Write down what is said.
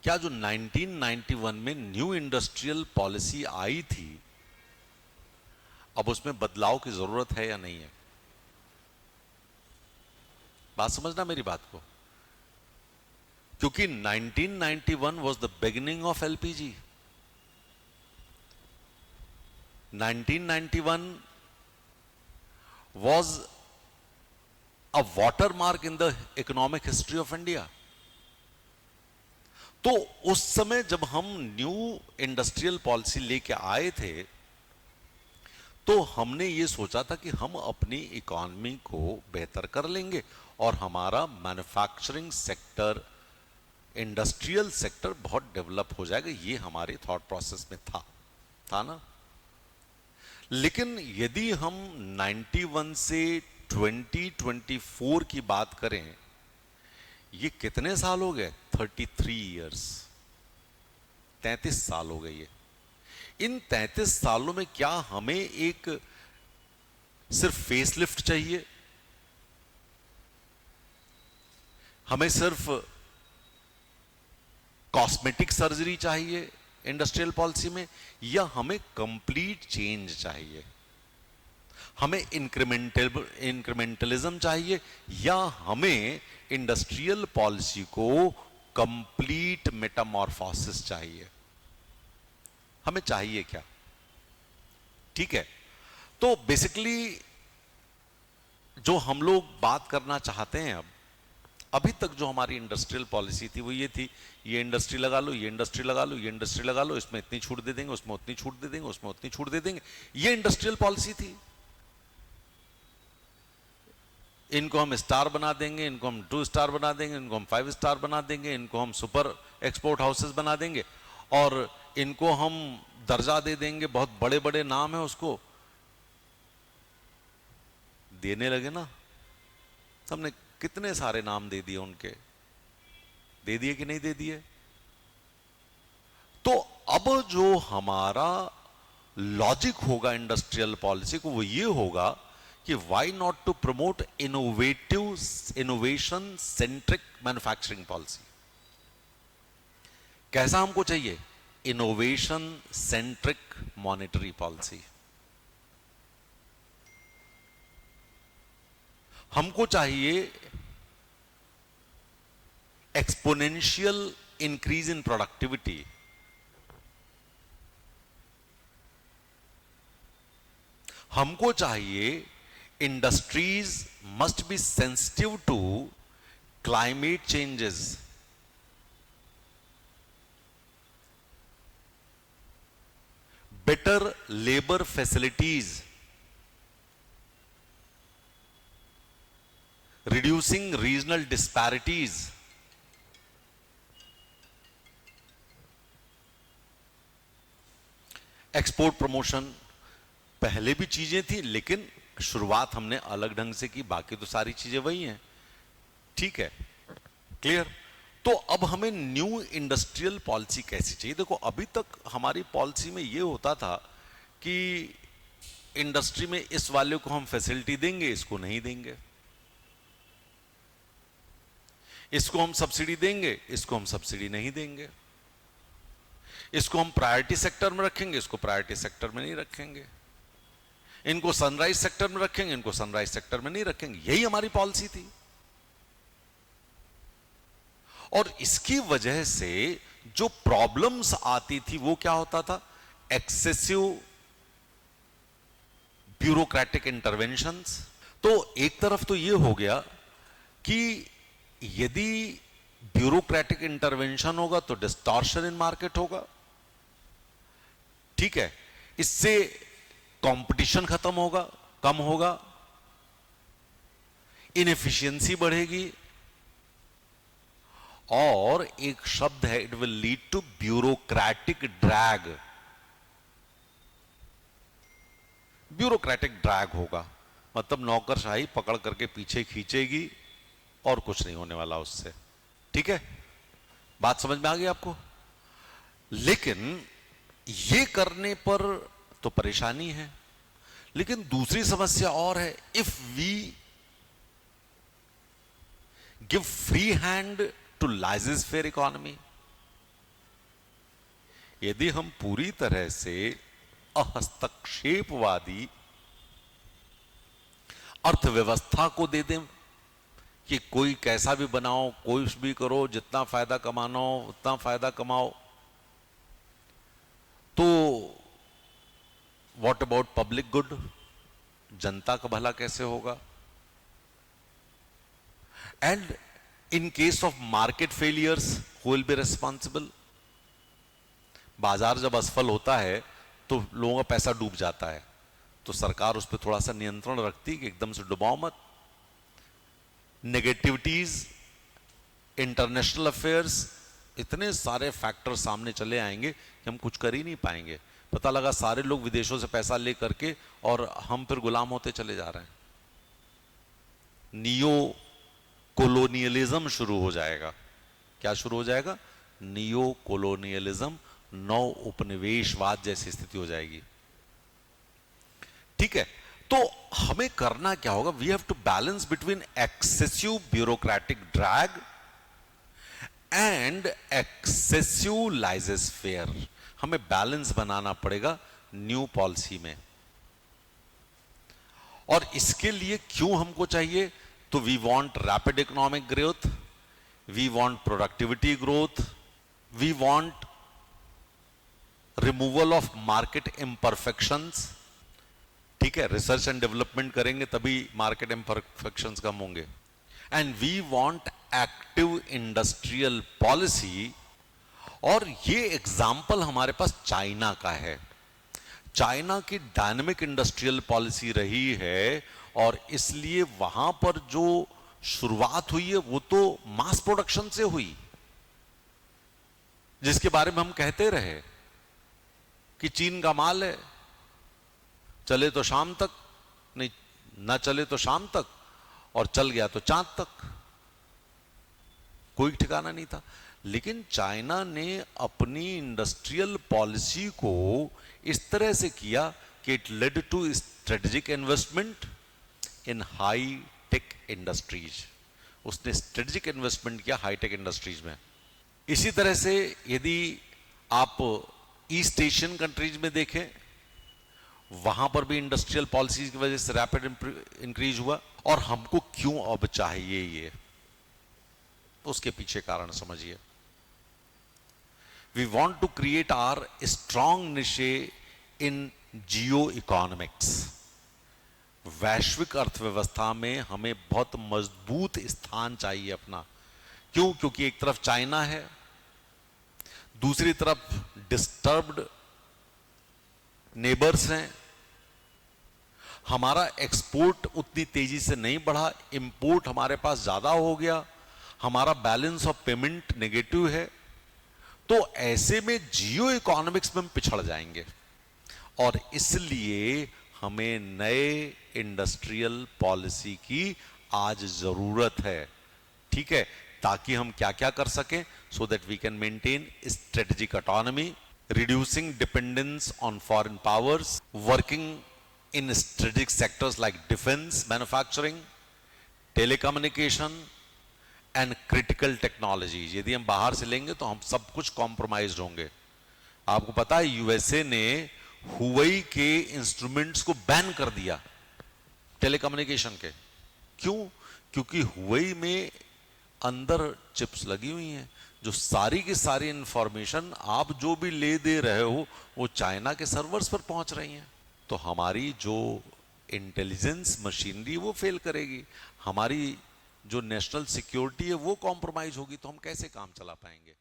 क्या जो 1991 में न्यू इंडस्ट्रियल पॉलिसी आई थी, अब उसमें बदलाव की जरूरत है या नहीं है? बात समझना मेरी बात को, क्योंकि 1991 was the beginning of LPG. 1991 was a watermark in the economic history of India. तो उस समय जब हम न्यू इंडस्ट्रियल पॉलिसी लेके आए थे, तो हमने ये सोचा था कि हम अपनी इकोनॉमी को बेहतर कर लेंगे और हमारा मैन्युफैक्चरिंग सेक्टर, इंडस्ट्रियल सेक्टर बहुत डेवलप हो जाएगा। ये हमारे थॉट प्रोसेस में था ना। लेकिन यदि हम 91 से 2024 की बात करें, ये कितने साल हो गए? 33 इयर्स, 33 साल हो गए। ये इन 33 सालों में क्या हमें एक सिर्फ फेसलिफ्ट चाहिए? हमें सिर्फ कॉस्मेटिक सर्जरी चाहिए इंडस्ट्रियल पॉलिसी में, या हमें कंप्लीट चेंज चाहिए? हमें इंक्रीमेंटलिज्म चाहिए, या हमें इंडस्ट्रियल पॉलिसी को कंप्लीट मेटामॉर्फोसिस चाहिए? हमें चाहिए क्या? ठीक है, तो बेसिकली जो हम लोग बात करना चाहते हैं, अभी तक जो हमारी इंडस्ट्रियल पॉलिसी थी वो ये थी, ये इंडस्ट्री लगा लो, ये इंडस्ट्री लगा लो, ये इंडस्ट्री लगा लो, इसमें इतनी छूट दे देंगे, उसमें उतनी छूट दे देंगे, उसमें उतनी छूट दे देंगे। ये इंडस्ट्रियल पॉलिसी थी। इनको हम स्टार बना देंगे, इनको हम 2 स्टार बना देंगे, इनको हम 5 स्टार बना देंगे, इनको हम सुपर एक्सपोर्ट हाउसेस बना देंगे, और इनको हम दर्जा दे देंगे, बहुत बड़े बड़े नाम है उसको देने लगे ना। हमने कितने सारे नाम दे दिए उनके, दे दिए कि नहीं दे दिए? तो अब जो हमारा लॉजिक होगा इंडस्ट्रियल पॉलिसी को, वो ये होगा कि why not to promote innovation centric manufacturing policy. कैसा हमको चाहिए? Innovation centric monetary policy. हमको चाहिए एक्सपोनेंशियल इंक्रीज इन प्रोडक्टिविटी। हमको चाहिए industries must be sensitive to climate changes. Better labour facilities, reducing regional disparities, export promotion. पहले भी चीजें थी, लेकिन शुरुआत हमने अलग ढंग से की, बाकी तो सारी चीजें वही हैं। ठीक है, क्लियर? तो अब हमें न्यू इंडस्ट्रियल पॉलिसी कैसी चाहिए? देखो, अभी तक हमारी पॉलिसी में यह होता था कि इंडस्ट्री में इस वाले को हम फैसिलिटी देंगे, इसको नहीं देंगे, इसको हम सब्सिडी देंगे, इसको हम सब्सिडी नहीं देंगे, इसको हम प्रायोरिटी सेक्टर में रखेंगे, इसको प्रायोरिटी सेक्टर में नहीं रखेंगे, इनको सनराइज सेक्टर में रखेंगे, इनको सनराइज सेक्टर में नहीं रखेंगे। यही हमारी पॉलिसी थी। और इसकी वजह से जो प्रॉब्लम्स आती थी वो क्या होता था? Excessive bureaucratic interventions. तो एक तरफ तो ये हो गया कि यदि ब्यूरोक्रेटिक इंटरवेंशन होगा तो डिस्टॉर्शन इन मार्केट होगा। ठीक है, इससे कंपटीशन खत्म होगा, कम होगा, इनएफिशिएंसी बढ़ेगी, और एक शब्द है, it will lead to bureaucratic drag. Bureaucratic drag होगा, मतलब नौकरशाही पकड़ करके पीछे खींचेगी और कुछ नहीं होने वाला उससे। ठीक है, बात समझ में आ गई आपको? लेकिन ये करने पर तो परेशानी है, लेकिन दूसरी समस्या और है। If we give free hand to laissez faire economy, यदि हम पूरी तरह से अहस्तक्षेपवादी अर्थव्यवस्था को दे दें कि कोई कैसा भी बनाओ, कोई भी करो, जितना फायदा कमाना हो उतना फायदा कमाओ, तो व्हाट अबाउट पब्लिक गुड, जनता का भला कैसे होगा? And in case of market failures who will be responsible? बाजार जब असफल होता है तो लोगों का पैसा डूब जाता है, तो सरकार उस पर थोड़ा सा नियंत्रण रखती कि एकदम से डुबाओ मत। नेगेटिविटीज, इंटरनेशनल अफेयर्स, इतने सारे फैक्टर सामने चले आएंगे कि हम कुछ कर ही नहीं पाएंगे। पता लगा सारे लोग विदेशों से पैसा ले करके और हम फिर गुलाम होते चले जा रहे हैं। नियो कोलोनियलिज्म शुरू हो जाएगा। क्या शुरू हो जाएगा? नियो कोलोनियलिज्म, नौ उपनिवेशवाद जैसी स्थिति हो जाएगी। ठीक है, तो हमें करना क्या होगा? We have to balance between excessive bureaucratic drag and excessive laissez faire. हमें बैलेंस बनाना पड़ेगा न्यू पॉलिसी में। और इसके लिए क्यों हमको चाहिए? तो we want rapid economic growth, we want productivity growth, we want removal of market imperfections. ठीक है, रिसर्च एंड डेवलपमेंट करेंगे तभी मार्केट इम्परफेक्शंस कम होंगे। And we want active industrial policy. और ये एग्जाम्पल हमारे पास चाइना का है। चाइना की डायनेमिक इंडस्ट्रियल पॉलिसी रही है और इसलिए वहां पर जो शुरुआत हुई है वो तो मास प्रोडक्शन से हुई, जिसके बारे में हम कहते रहे कि चीन का माल है, चले तो शाम तक, नहीं ना चले तो शाम तक, और चल गया तो चांद तक, कोई ठिकाना नहीं था। लेकिन चाइना ने अपनी इंडस्ट्रियल पॉलिसी को इस तरह से किया कि it led to strategic investment in high tech industries. उसने स्ट्रेटेजिक इन्वेस्टमेंट किया हाई टेक इंडस्ट्रीज में। इसी तरह से यदि आप ईस्ट एशियन कंट्रीज में देखें, वहां पर भी इंडस्ट्रियल पॉलिसीज की वजह से रैपिड इंक्रीज हुआ। और हमको क्यों अब चाहिए ये, उसके पीछे कारण समझिए। We want to create our strong niche in geo economics. वैश्विक अर्थव्यवस्था में हमें बहुत मजबूत स्थान चाहिए अपना। क्यों? क्योंकि एक तरफ चाइना है, दूसरी तरफ डिस्टर्ब्ड नेबर्स हैं, हमारा एक्सपोर्ट उतनी तेजी से नहीं बढ़ा, इंपोर्ट हमारे पास ज्यादा हो गया, हमारा बैलेंस ऑफ पेमेंट नेगेटिव है। तो ऐसे में जियो इकोनॉमिक्स में हम पिछड़ जाएंगे और इसलिए हमें नए इंडस्ट्रियल पॉलिसी की आज जरूरत है। ठीक है, ताकि हम क्या क्या कर सकें, so that we can maintain strategic autonomy, reducing dependence on foreign powers, working in strategic sectors like defense, manufacturing, telecommunication and critical technologies। यदि हम बाहर से लेंगे तो हम सब कुछ कॉम्प्रोमाइज होंगे। आपको पता है यूएसए ने हुवई के इंस्ट्रूमेंट्स को बैन कर दिया टेलीकम्युनिकेशन के। क्यों? क्योंकि हुवई में अंदर चिप्स लगी हुई हैं, जो सारी की सारी इंफॉर्मेशन आप जो भी ले दे रहे हो वो चाइना के सर्वर्स पर पहुंच रही हैं। तो हमारी जो इंटेलिजेंस मशीनरी वो फेल करेगी, हमारी जो नेशनल सिक्योरिटी है वो कॉम्प्रोमाइज होगी, तो हम कैसे काम चला पाएंगे?